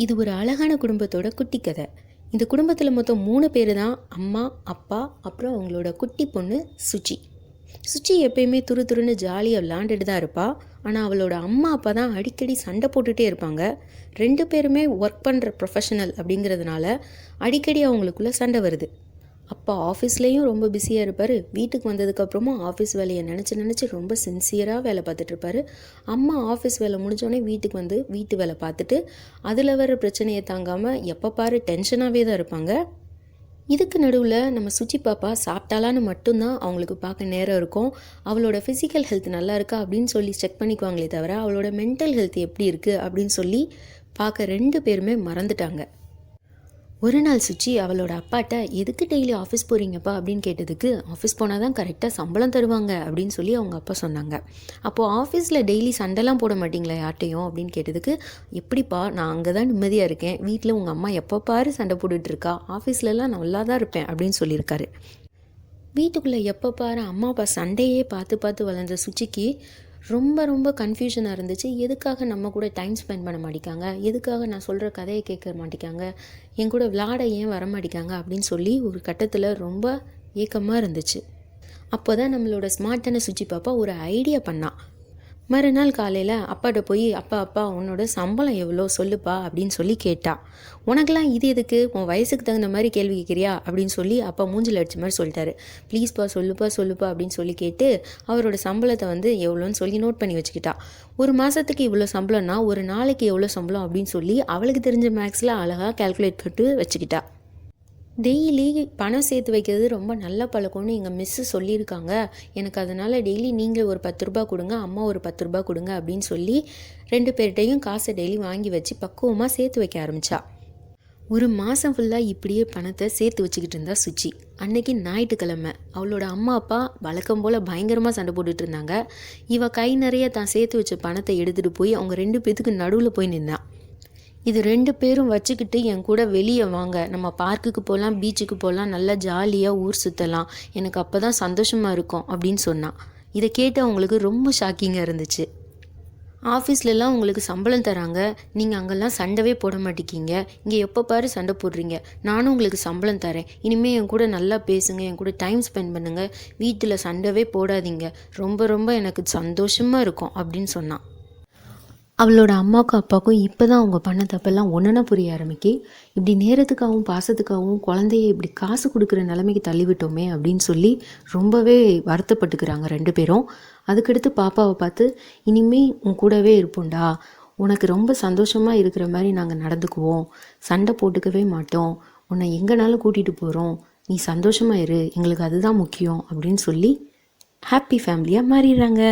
இது ஒரு அழகான குடும்பத்தோட குட்டி கதை. இந்த குடும்பத்தில் மொத்தம் 3 பேர் தான். அம்மா, அப்பா, அப்புறம் அவங்களோட குட்டி பொண்ணு சுச்சி. சுச்சி எப்பயுமே துரு துருன்னு ஜாலியாக விளாண்டுட்டு தான் இருப்பாள். ஆனால் அவளோட அம்மா அப்பா தான் அடிக்கடி சண்டை போட்டுகிட்டே இருப்பாங்க. 2 பேருமே ஒர்க் பண்ணுற ப்ரொஃபஷனல் அப்படிங்கிறதுனால அடிக்கடி அவங்களுக்குள்ள சண்டை வருது. அப்பா ஆஃபீஸ்லேயும் ரொம்ப பிஸியாக இருப்பார். வீட்டுக்கு வந்ததுக்கப்புறமும் ஆஃபீஸ் வேலையை நினச்சி ரொம்ப சின்சியராக வேலை பார்த்துட்ருப்பார். அம்மா ஆஃபீஸ் வேலை முடிஞ்சோடனே வீட்டுக்கு வந்து வீட்டு வேலை பார்த்துட்டு அதில் வர பிரச்சனையை தாங்காமல் எப்போ பாரு டென்ஷனாகவே தான் இருப்பாங்க. இதுக்கு நடுவில் நம்ம சுச்சி பாப்பா சாப்பிட்டாலான்னு மட்டும்தான் அவங்களுக்கு பார்க்க நேரம் இருக்கும். அவளோட ஃபிசிக்கல் ஹெல்த் நல்லா இருக்கா அப்படின்னு சொல்லி செக் பண்ணிக்குவாங்களே தவிர அவளோட மென்டல் ஹெல்த் எப்படி இருக்குது அப்படின்னு சொல்லி பார்க்க 2 பேருமே மறந்துட்டாங்க. ஒரு நாள் சுச்சி அவளோட அப்பாட்ட எதுக்கு டெய்லி ஆஃபீஸ் போகிறீங்கப்பா அப்படின்னு கேட்டதுக்கு, ஆஃபீஸ் போனால் தான் கரெக்டாக சம்பளம் தருவாங்க அப்படின்னு சொல்லி அவங்க அப்பா சொன்னாங்க. அப்போது ஆஃபீஸில் டெய்லி சண்டைலாம் போட மாட்டிங்களா யார்ட்டையும் அப்படின்னு கேட்டதுக்கு, எப்படிப்பா நான் அங்கே தான் நிம்மதியாக இருக்கேன், வீட்டில் உங்கள் அம்மா எப்போ பாரு சண்டை போட்டுட்ருக்கா, ஆஃபீஸ்லலாம் நல்லா தான் இருப்பேன் அப்படின்னு சொல்லியிருக்காரு. வீட்டுக்குள்ளே எப்போ பாரு அம்மா அப்பா சண்டையே பார்த்து பார்த்து வளர்ந்த சுச்சிக்கு ரொம்ப கன்ஃபியூஷனாக இருந்துச்சு. எதுக்காக நம்ம கூட டைம் ஸ்பெண்ட் பண்ண மாட்டேங்காங்க, எதுக்காக நான் சொல்கிற கதையை கேட்க மாட்டேங்காங்க, என் கூட விளாட ஏன் வர மாட்டேங்காங்க அப்படின்னு சொல்லி ஒரு கட்டத்தில் ரொம்ப ஏக்கமாக இருந்துச்சு. அப்போ தான் நம்மளோட ஸ்மார்ட்டான சுச்சி பாப்பா ஒரு ஐடியா பண்ணா. மறுநாள் காலையில் அப்பாட்ட போய் அப்பா உன்னோட சம்பளம் எவ்வளோ சொல்லுப்பா அப்படின்னு சொல்லி கேட்டா. உனக்கெல்லாம் இது எதுக்கு, உன் வயசுக்கு தகுந்த மாதிரி கேள்வி கேட்குறியா அப்படின்னு சொல்லி அப்பா மூஞ்சில் அடிச்ச மாதிரி சொல்லிட்டாரு. ப்ளீஸ்ப்பா சொல்லுப்பா அப்படின்னு சொல்லி கேட்டு அவரோட சம்பளத்தை எவ்வளோன்னு சொல்லி நோட் பண்ணி வச்சுக்கிட்டா. ஒரு மாதத்துக்கு இவ்வளோ சம்பளம்னா ஒரு நாளைக்கு எவ்வளோ சம்பளம் அப்படின்னு சொல்லி அவளுக்கு தெரிஞ்ச மேக்ஸில் அழகாக கால்குலேட் பண்ணிட்டு வச்சுக்கிட்டா. டெய்லி பணம் சேர்த்து வைக்கிறது ரொம்ப நல்ல பழக்கம்னு எங்கள் மிஸ்ஸு சொல்லியிருக்காங்க. எனக்கு அதனால் டெய்லி நீங்கள் ஒரு 10 ரூபா கொடுங்க, அம்மா ஒரு 10 ரூபா கொடுங்க அப்படின்னு சொல்லி 2 பேர்கிட்டையும் காசை டெய்லி வாங்கி வச்சு பக்குவமாக சேர்த்து வைக்க ஆரம்பித்தா. ஒரு மாதம் ஃபுல்லாக இப்படியே பணத்தை சேர்த்து வச்சுக்கிட்டு இருந்தா சுச்சி. அன்னைக்கு ஞாயிற்றுக்கிழமை. அவளோட அம்மா அப்பா வழக்கம் போல் பயங்கரமாக சண்டை போட்டுட்டு இருந்தாங்க. இவ கை நிறைய தான் சேர்த்து வச்ச பணத்தை எடுத்துகிட்டு போய் அவங்க 2 பேத்துக்கு நடுவில் போய் நின்னான். இது 2 பேரும் வச்சுக்கிட்டு என் கூட வெளியே வாங்க, நம்ம பார்க்குக்கு போகலாம், பீச்சுக்கு போகலாம், நல்லா ஜாலியாக ஊர் சுற்றலாம், எனக்கு அப்போ தான் சந்தோஷமாக இருக்கும் அப்படின்னு சொன்னான். இதை கேட்டு அவங்களுக்கு ரொம்ப ஷாக்கிங்காக இருந்துச்சு. ஆஃபீஸ்லலாம் உங்களுக்கு சம்பளம் தராங்க, நீங்கள் அங்கெல்லாம் சண்டைவே போட மாட்டேங்கிங்க, இங்கே எப்போ பாரு சண்டை போடுறீங்க, நானும் உங்களுக்கு சம்பளம் தரேன், இனிமேல் என் கூட நல்லா பேசுங்க, என் கூட டைம் ஸ்பெண்ட் பண்ணுங்கள், வீட்டில் சண்டைவே போடாதீங்க, ரொம்ப எனக்கு சந்தோஷமாக இருக்கும் அப்படின்னு சொன்னான். அவளோட அம்மாவுக்கும் அப்பாவுக்கும் இப்போ தான் அவங்க பண்ண தப்பெல்லாம் ஒன்றுனா புரிய ஆரம்பிக்கி. இப்படி நேரத்துக்காகவும் பாசத்துக்காகவும் குழந்தைய இப்படி காசு கொடுக்குற நிலைமைக்கு தள்ளிவிட்டோமே அப்படின்னு சொல்லி ரொம்பவே வருத்தப்பட்டுக்கிறாங்க 2 பேரும். அதுக்கடுத்து பாப்பாவை பார்த்து, இனிமே உன் கூடவே இருப்போம்டா, உனக்கு ரொம்ப சந்தோஷமாக இருக்கிற மாதிரி நாங்கள் நடந்துக்குவோம், சண்டை போட்டுக்கவே மாட்டோம், உன்னை எங்கேனாலும் கூட்டிகிட்டு போகிறோம், நீ சந்தோஷமாக இரு, எங்களுக்கு அதுதான் முக்கியம் அப்படின்னு சொல்லி ஹாப்பி ஃபேமிலியாக மாறிடுறாங்க.